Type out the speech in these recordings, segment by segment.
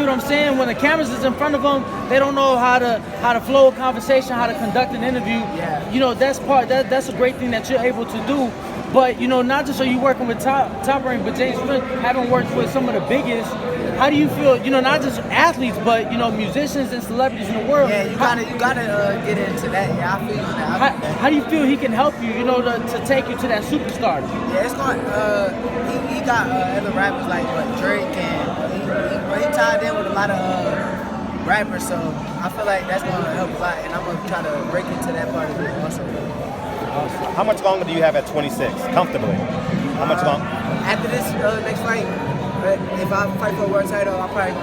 feel what I'm saying? When the cameras is in front of them, they don't know how to flow a conversation, how to conduct an interview. Yeah. You know, that's a great thing that you're able to do. But, you know, not just are you working with top rank, but James Smith, having worked with some of the biggest, how do you feel, you know, not just athletes, but, you know, musicians and celebrities in the world? Yeah, you gotta get into that. Yeah, I feel you now. How do you feel he can help you, you know, to take you to that superstar? Yeah, it's going. He got other rappers like Drake, and he tied in with a lot of rappers. So I feel like that's gonna help a lot, and I'm gonna try to break into that part of it also. How much longer do you have at 26, comfortably? How much longer? After this next fight, if I fight for a world title, I'll probably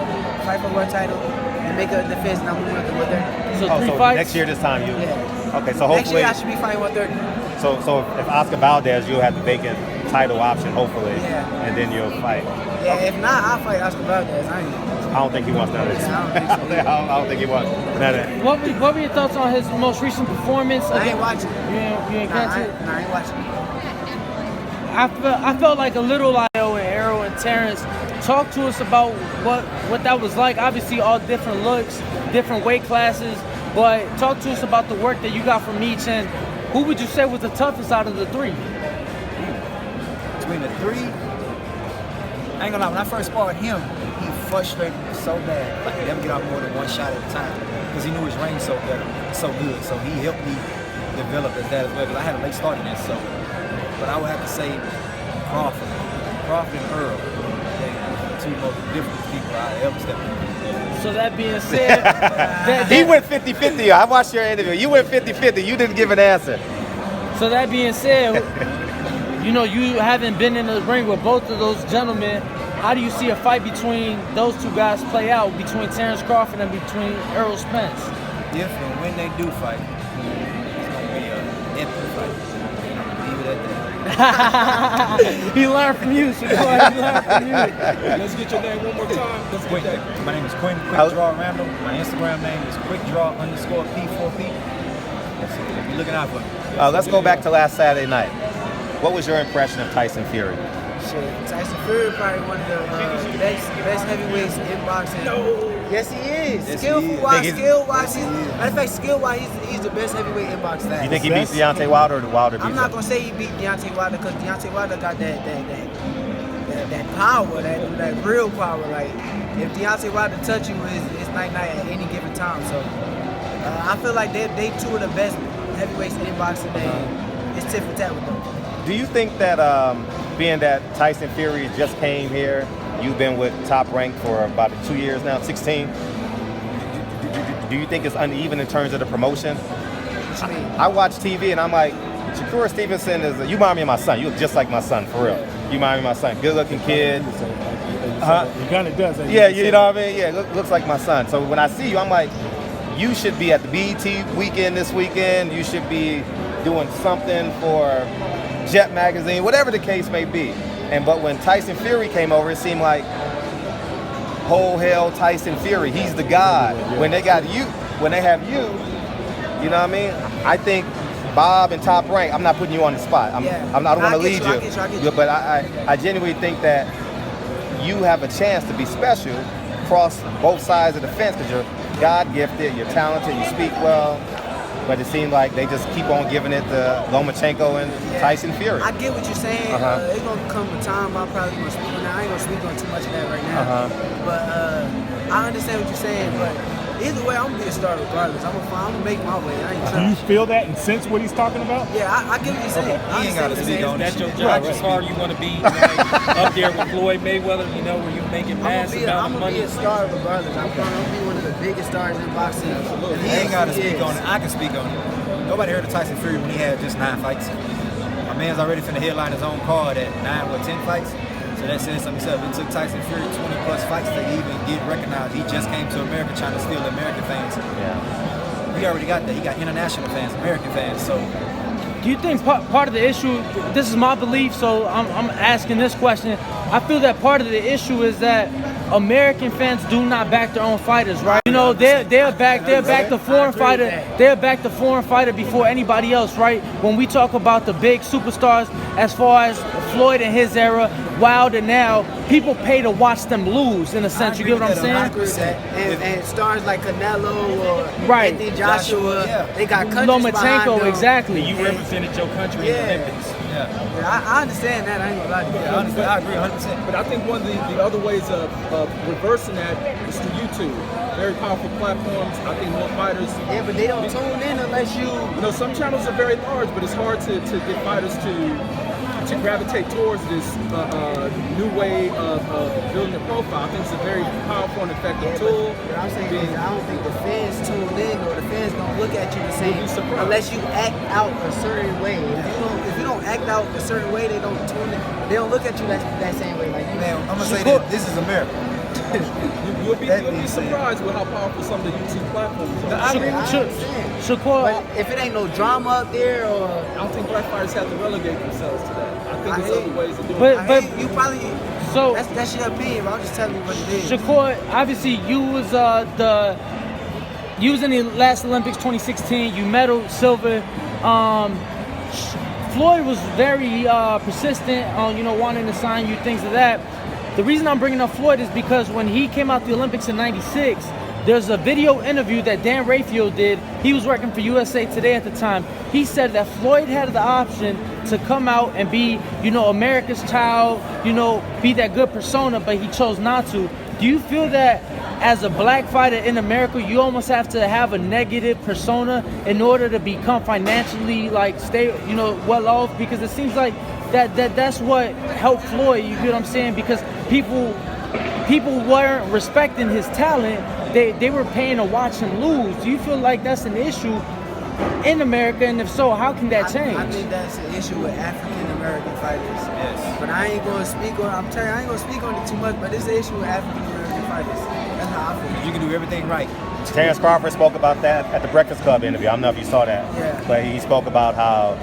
fight for a world title and make a defense, and I'm moving up to 130. So three fights? Next year this time you? Yeah. Okay, so hopefully. Next year I should be fighting 130. So if Oscar Valdez, you'll have the vacant title option, hopefully, Yeah. and then you'll fight. Yeah, if not, I'll fight Oscar Valdez. I don't think he wants none of this. I don't think so. I don't think he wants none of that. What were your thoughts on his most recent performance? I ain't watching. You ain't catch it? I ain't watching. I felt like a little like Arrow and Terrence. Talk to us about what that was like. Obviously, all different looks, different weight classes, but talk to us about the work that you got from each. And who would you say was the toughest out of the three? Between the three, I ain't gonna lie. When I first sparred him, he frustrated me so bad. Like he never get off more than one shot at a time because he knew his range so good. So he helped me develop as that as well. Because I had a late start in this. So, but I would have to say Crawford and Earl. The two most difficult people I ever stepped in. So that being said, he went 50-50. I watched your interview. You went 50-50. You didn't give an answer. So that being said, you know, you haven't been in the ring with both of those gentlemen. How do you see a fight between those two guys play out, between Terrence Crawford and between Errol Spence? If and when they do fight, it's gonna be an epic fight. Leave it at that. He learned from you, Shakur. He learned from you. Let's get your name one more time. Let's Quick. get that. My name is Quinn Quick Draw Randall. My Instagram name is quickdraw_P4P. Be looking out for me. Let's go back to last Saturday night. What was your impression of Tyson Fury? Shit, Tyson Fury probably one of the best heavyweights in boxing. No. Yes, he is. Yes, Skill-wise, he is. matter of fact, skill-wise, he's the best heavyweight in boxing. You think he beats Deontay Wilder, or Wilder beats I'm not him? gonna say he beat Deontay Wilder because Deontay Wilder got that power, that real power. Like if Deontay Wilder touch you, it's night-night at any given time. So I feel like they two of the best heavyweights in boxing. It's tit for tat with them. Do you think that being that Tyson Fury just came here, you've been with Top Rank for about 2 years now, 16? Do you think it's uneven in terms of the promotion? I watch TV and I'm like, Shakur Stevenson you remind me of my son. You look just like my son, for real. You remind me of my son. Good looking kid. He kind of does. Yeah, you know what I mean? Yeah, looks like my son. So when I see you, I'm like, you should be at the BET weekend this weekend. You should be doing something for Jet Magazine, whatever the case may be. But when Tyson Fury came over, it seemed like whole hell Tyson Fury. He's the god. When they got you, when they have you, you know what I mean? I think Bob and Top Rank, I'm not putting you on the spot. I don't want to lead you. But I genuinely think that you have a chance to be special across both sides of the fence because you're God-gifted, you're talented, you speak well. But it seemed like they just keep on giving it to Lomachenko and Tyson Fury. I get what you're saying. It's going to come a time I'm probably going to speak on that. I ain't going to speak on too much of that right now. But I understand what you're saying. But either way, I'm going to be a star regardless. I'm going to make my way. I ain't Do you feel that and sense what he's talking about? Yeah, I get what you're saying. He ain't got to speak on That's that. your job. As hard you want to be up there with Floyd Mayweather, you know, where you making massive I'm amount going to be of money. a star regardless. I'm going to be one of the biggest stars in boxing. He ain't got to speak on it. I can speak on it. Nobody heard of Tyson Fury when he had just 9 fights. My man's already finna headline his own card at 10 fights. So that says something himself. It took Tyson Fury 20 plus fights to even get recognized. He just came to America trying to steal the American fans. Yeah. He already got that. He got international fans, American fans. So Do you think part of the issue, this is my belief, so I'm asking this question. I feel that part of the issue is that American fans do not back their own fighters, right? You know, they're back the foreign fighter. They're back the foreign fighter before anybody else, right? When we talk about the big superstars, as far as Floyd in his era, Wilder now, people pay to watch them lose. In a sense, you get what I'm saying? 100%. And stars like Canelo or Right. Anthony Joshua, they got countries behind Lomachenko, them. exactly. You represented your country in the Olympics. Yeah, I understand that. I ain't gonna lie to you. Yeah, honestly, I agree 100%. But I think one of the other ways of reversing that is through YouTube. Very powerful platforms. I think more fighters. Yeah, but they don't tune in unless you. You know, some channels are very large, but it's hard to get fighters to gravitate towards this new way of building a profile. I think it's a very powerful and effective tool. What I'm saying is, I don't think the fans tune in or the fans don't look at you the same unless you act out a certain way. If you don't act out a certain way, they don't tune in. They don't look at you that same way. Like you. Man, I'm gonna say that this is America. You'll be surprised with how powerful some of the YouTube platforms are. I understand. Shakur, But if it ain't no drama up there, or I don't think black fighters have to relegate themselves to that. I think there's other ways to do it. but you probably. so That's your opinion. But I'm just telling you what it is. Shakur, obviously you was in the last Olympics 2016. You medaled silver. Floyd was very persistent on wanting to sign you, things of that. The reason I'm bringing up Floyd is because when he came out the Olympics in '96, there's a video interview that Dan Rayfield did. He was working for USA Today at the time. He said that Floyd had the option to come out and be, America's child, be that good persona, but he chose not to. Do you feel that as a black fighter in America, you almost have to have a negative persona in order to become financially well off? Because it seems like that's what helped Floyd, you get what I'm saying? Because people weren't respecting his talent. They were paying to watch him lose. Do you feel like that's an issue in America? And if so, how can that change? I think that's an issue with African American fighters. Yes. But I ain't gonna speak on. I'm telling you, I ain't gonna speak on it too much. But it's an issue with African American fighters. That's how I feel. You can do everything right. Terrence Crawford spoke about that at the Breakfast Club interview. I don't know if you saw that. Yeah. But he spoke about how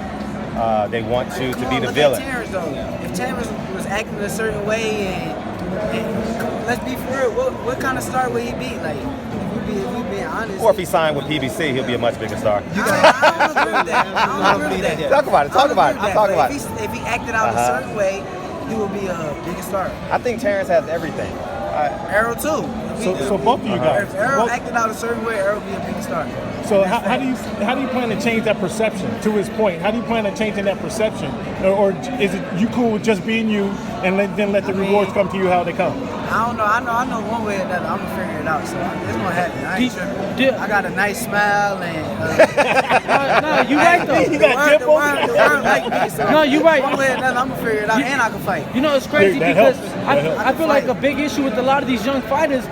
they want you to be the villain. Terrence, though. If Terrence was acting a certain way and let's be for real, what kind of star would he be? Like, if we being honest. Or if he signed with PBC, he'll be a much bigger star. I don't agree with that. I don't agree with that. Talk about it. Talk about it. But Talk about it. If he acted out a certain way, he would be a bigger star. I think Terrence has everything. Arrow too. So both of you guys. If Arrow acted out a certain way, Arrow would be a bigger star. So how do you plan to change that perception? To his point, how do you plan on changing that perception, or is it you cool with just being you and then let the rewards come to you how they come? I don't know. I know one way or another. I'm gonna figure it out. So it's gonna happen. I ain't tripping. I got a nice smile and. No, you right though. You got the word like me. So No, you right. One way or another, I'm gonna figure it out, and I can fight. It's crazy That because helps. I feel like a big issue with a lot of these young fighters,